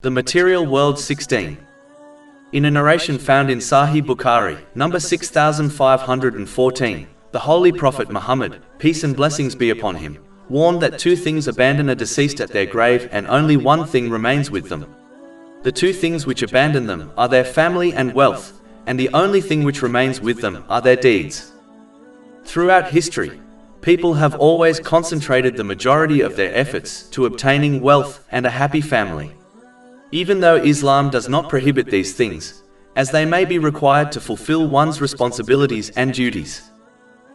The Material World 16. In a narration found in Sahih Bukhari, number 6514, the Holy Prophet Muhammad, peace and blessings be upon him, warned that two things abandon a deceased at their grave and only one thing remains with them. The two things which abandon them are their family and wealth, and the only thing which remains with them are their deeds. Throughout history, people have always concentrated the majority of their efforts to obtaining wealth and a happy family. Even though Islam does not prohibit these things, as they may be required to fulfill one's responsibilities and duties.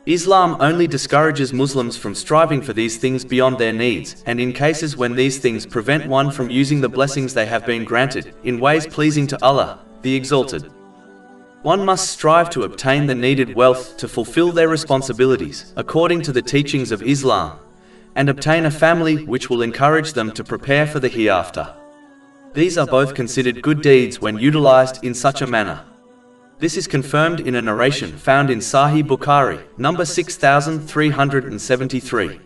Islam only discourages Muslims from striving for these things beyond their needs, and in cases when these things prevent one from using the blessings they have been granted in ways pleasing to Allah, the Exalted. One must strive to obtain the needed wealth to fulfill their responsibilities according to the teachings of Islam, and obtain a family which will encourage them to prepare for the hereafter. These are both considered good deeds when utilized in such a manner. This is confirmed in a narration found in Sahih Bukhari, number 6373.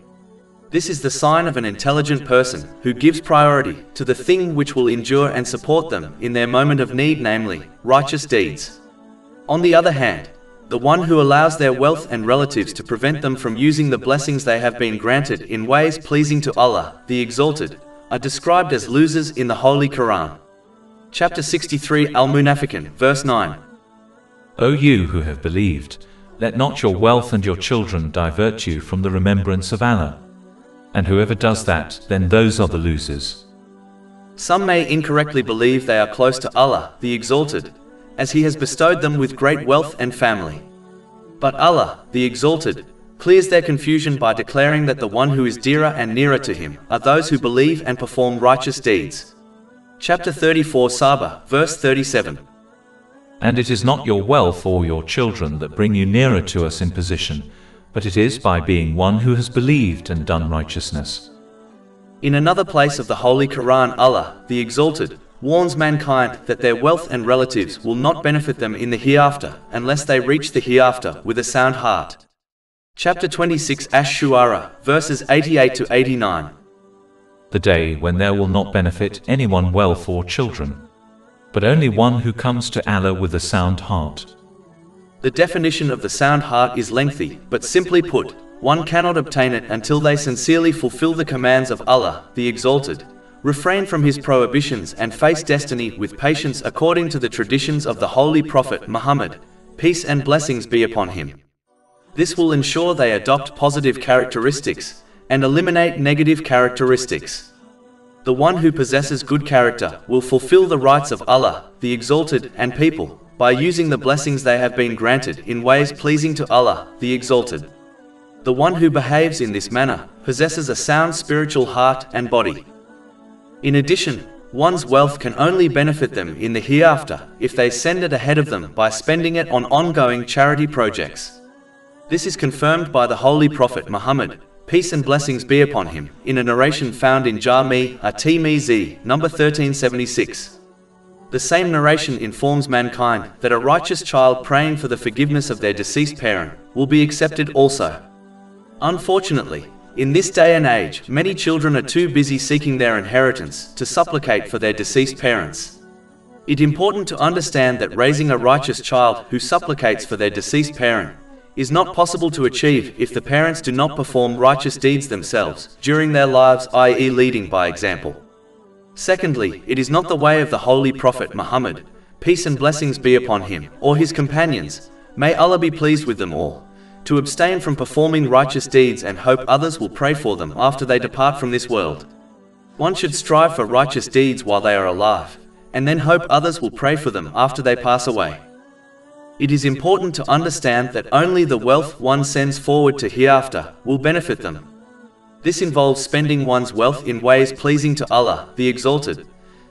This is the sign of an intelligent person who gives priority to the thing which will endure and support them in their moment of need, namely, righteous deeds. On the other hand, the one who allows their wealth and relatives to prevent them from using the blessings they have been granted in ways pleasing to Allah, the Exalted, are described as losers in the Holy Quran. Chapter 63 Al-Munafiqun, verse 9. O you who have believed, let not your wealth and your children divert you from the remembrance of Allah. And whoever does that, then those are the losers. Some may incorrectly believe they are close to Allah, the Exalted, as He has bestowed them with great wealth and family. But Allah, the Exalted, clears their confusion by declaring that the one who is dearer and nearer to Him are those who believe and perform righteous deeds. Chapter 34 Saba, verse 37. And it is not your wealth or your children that bring you nearer to us in position, but it is by being one who has believed and done righteousness. In another place of the Holy Quran, Allah, the Exalted, warns mankind that their wealth and relatives will not benefit them in the hereafter unless they reach the hereafter with a sound heart. Chapter 26 Ash-Shu'ara, verses 88 to 89. The day when there will not benefit anyone wealth or children, but only one who comes to Allah with a sound heart. The definition of the sound heart is lengthy, but simply put, one cannot obtain it until they sincerely fulfill the commands of Allah, the Exalted, refrain from His prohibitions and face destiny with patience according to the traditions of the Holy Prophet Muhammad, peace and blessings be upon him. This will ensure they adopt positive characteristics and eliminate negative characteristics. The one who possesses good character will fulfill the rights of Allah, the Exalted, and people, by using the blessings they have been granted in ways pleasing to Allah, the Exalted. The one who behaves in this manner possesses a sound spiritual heart and body. In addition, one's wealth can only benefit them in the hereafter if they send it ahead of them by spending it on ongoing charity projects. This is confirmed by the Holy Prophet Muhammad, peace and blessings be upon him, in a narration found in Jami' at-Tirmidhi, number 1376. The same narration informs mankind that a righteous child praying for the forgiveness of their deceased parent will be accepted also. Unfortunately, in this day and age, many children are too busy seeking their inheritance to supplicate for their deceased parents. It is important to understand that raising a righteous child who supplicates for their deceased parent is not possible to achieve if the parents do not perform righteous deeds themselves during their lives, i.e. leading by example. Secondly, it is not the way of the Holy Prophet Muhammad, peace and blessings be upon him, or his companions, may Allah be pleased with them all, to abstain from performing righteous deeds and hope others will pray for them after they depart from this world. One should strive for righteous deeds while they are alive, and then hope others will pray for them after they pass away. It is important to understand that only the wealth one sends forward to hereafter will benefit them. This involves spending one's wealth in ways pleasing to Allah, the Exalted,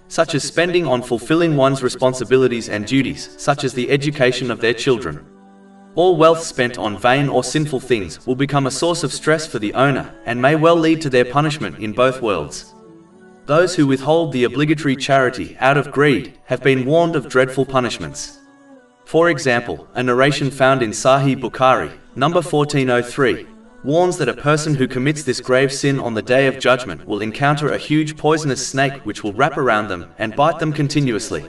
such as spending on fulfilling one's responsibilities and duties, such as the education of their children. All wealth spent on vain or sinful things will become a source of stress for the owner and may well lead to their punishment in both worlds. Those who withhold the obligatory charity out of greed have been warned of dreadful punishments. For example, a narration found in Sahih Bukhari, number 1403, warns that a person who commits this grave sin on the Day of Judgment will encounter a huge poisonous snake which will wrap around them and bite them continuously.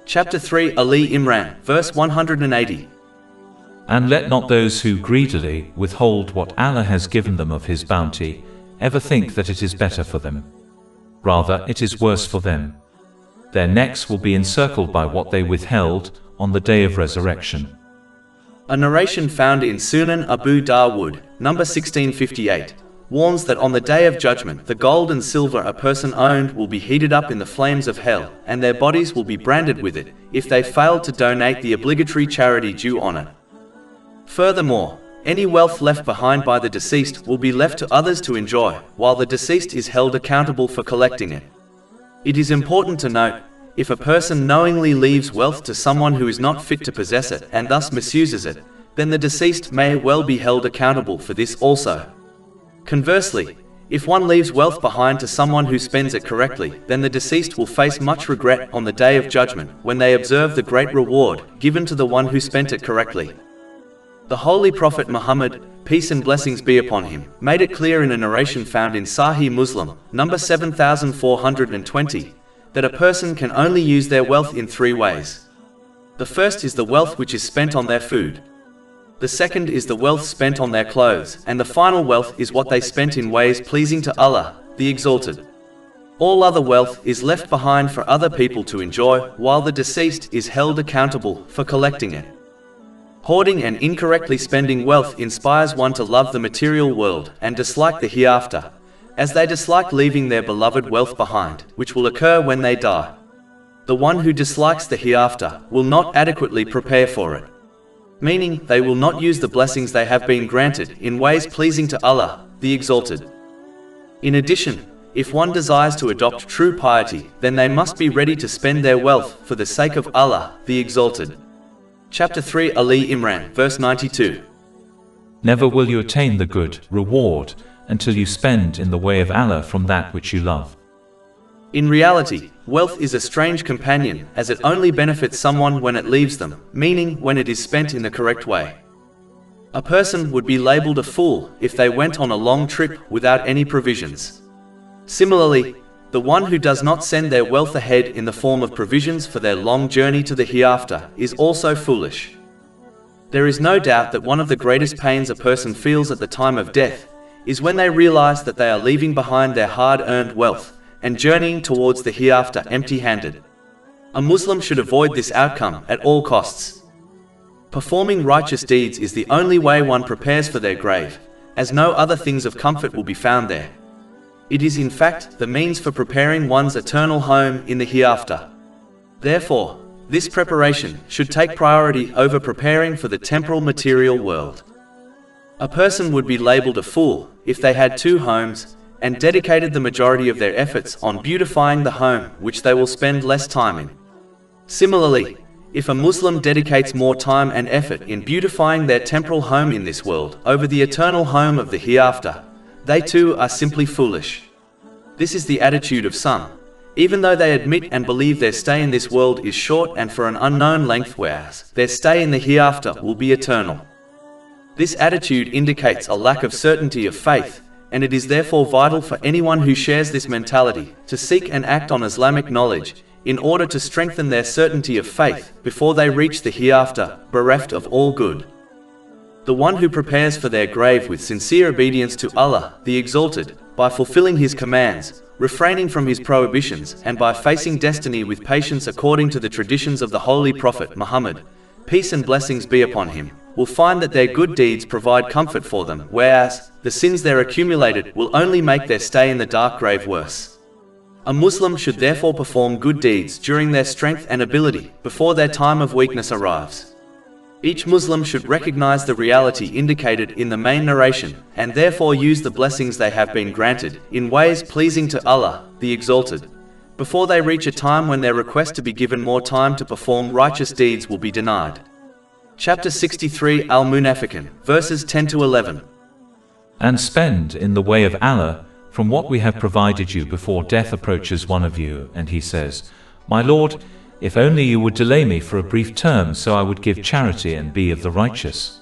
Chapter 3 Ali Imran, verse 180. And let not those who greedily withhold what Allah has given them of His bounty ever think that it is better for them. Rather, it is worse for them. Their necks will be encircled by what they withheld on the day of resurrection. A narration found in Sunan Abu Dawood, number 1658, warns that on the Day of Judgment the gold and silver a person owned will be heated up in the flames of hell, and their bodies will be branded with it, if they failed to donate the obligatory charity due on it. Furthermore, any wealth left behind by the deceased will be left to others to enjoy, while the deceased is held accountable for collecting it. It is important to note, if a person knowingly leaves wealth to someone who is not fit to possess it and thus misuses it, then the deceased may well be held accountable for this also. Conversely, if one leaves wealth behind to someone who spends it correctly, then the deceased will face much regret on the Day of Judgment when they observe the great reward given to the one who spent it correctly. The Holy Prophet Muhammad, peace and blessings be upon him, made it clear in a narration found in Sahih Muslim, number 7420, that a person can only use their wealth in 3 ways. The first is the wealth which is spent on their food. The second is the wealth spent on their clothes, and the final wealth is what they spent in ways pleasing to Allah, the Exalted. All other wealth is left behind for other people to enjoy, while the deceased is held accountable for collecting it. Hoarding and incorrectly spending wealth inspires one to love the material world and dislike the hereafter, as they dislike leaving their beloved wealth behind, which will occur when they die. The one who dislikes the hereafter will not adequately prepare for it, meaning they will not use the blessings they have been granted in ways pleasing to Allah, the Exalted. In addition, if one desires to adopt true piety, then they must be ready to spend their wealth for the sake of Allah, the Exalted. Chapter 3 Ali Imran, verse 92. Never will you attain the good reward until you spend in the way of Allah from that which you love. In reality, wealth is a strange companion, as it only benefits someone when it leaves them, meaning when it is spent in the correct way. A person would be labeled a fool if they went on a long trip without any provisions. Similarly, the one who does not send their wealth ahead in the form of provisions for their long journey to the hereafter is also foolish. There is no doubt that one of the greatest pains a person feels at the time of death is when they realize that they are leaving behind their hard-earned wealth and journeying towards the hereafter empty-handed. A Muslim should avoid this outcome at all costs. Performing righteous deeds is the only way one prepares for their grave, as no other things of comfort will be found there. It is in fact the means for preparing one's eternal home in the hereafter. Therefore, this preparation should take priority over preparing for the temporal material world. A person would be labeled a fool if they had 2 homes and dedicated the majority of their efforts on beautifying the home which they will spend less time in. Similarly, if a Muslim dedicates more time and effort in beautifying their temporal home in this world over the eternal home of the hereafter, they too are simply foolish. This is the attitude of some, even though they admit and believe their stay in this world is short and for an unknown length, whereas their stay in the hereafter will be eternal. This attitude indicates a lack of certainty of faith, and it is therefore vital for anyone who shares this mentality to seek and act on Islamic knowledge in order to strengthen their certainty of faith before they reach the hereafter, bereft of all good. The one who prepares for their grave with sincere obedience to Allah, the Exalted, by fulfilling His commands, refraining from His prohibitions, and by facing destiny with patience according to the traditions of the Holy Prophet Muhammad, peace and blessings be upon him, will find that their good deeds provide comfort for them, whereas the sins there accumulated will only make their stay in the dark grave worse. A Muslim should therefore perform good deeds during their strength and ability, before their time of weakness arrives. Each Muslim should recognize the reality indicated in the main narration, and therefore use the blessings they have been granted, in ways pleasing to Allah, the Exalted, before they reach a time when their request to be given more time to perform righteous deeds will be denied. Chapter 63 Al-Munafiqun, verses 10 to 11. And spend in the way of Allah from what we have provided you before death approaches one of you, and he says, My Lord, if only you would delay me for a brief term so I would give charity and be of the righteous.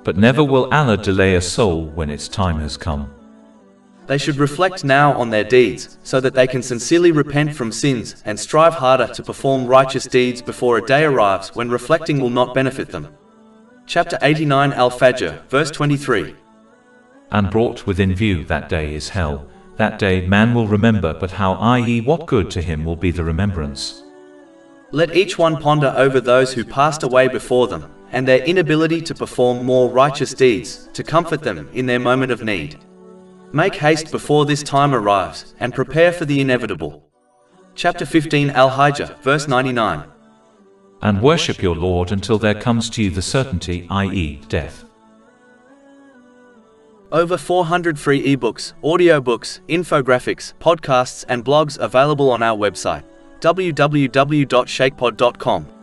But never will Allah delay a soul when its time has come. They should reflect now on their deeds, so that they can sincerely repent from sins and strive harder to perform righteous deeds before a day arrives when reflecting will not benefit them. Chapter 89 Al-Fajr, verse 23. And brought within view that day is hell. That day man will remember, but how, i.e., what good to him will be the remembrance. Let each one ponder over those who passed away before them, and their inability to perform more righteous deeds, to comfort them in their moment of need. Make haste before this time arrives, and prepare for the inevitable. Chapter 15 Al-Hijr, verse 99. And worship your Lord until there comes to you the certainty, i.e., death. Over 400 free ebooks, audiobooks, infographics, podcasts and blogs available on our website, www.shakepod.com.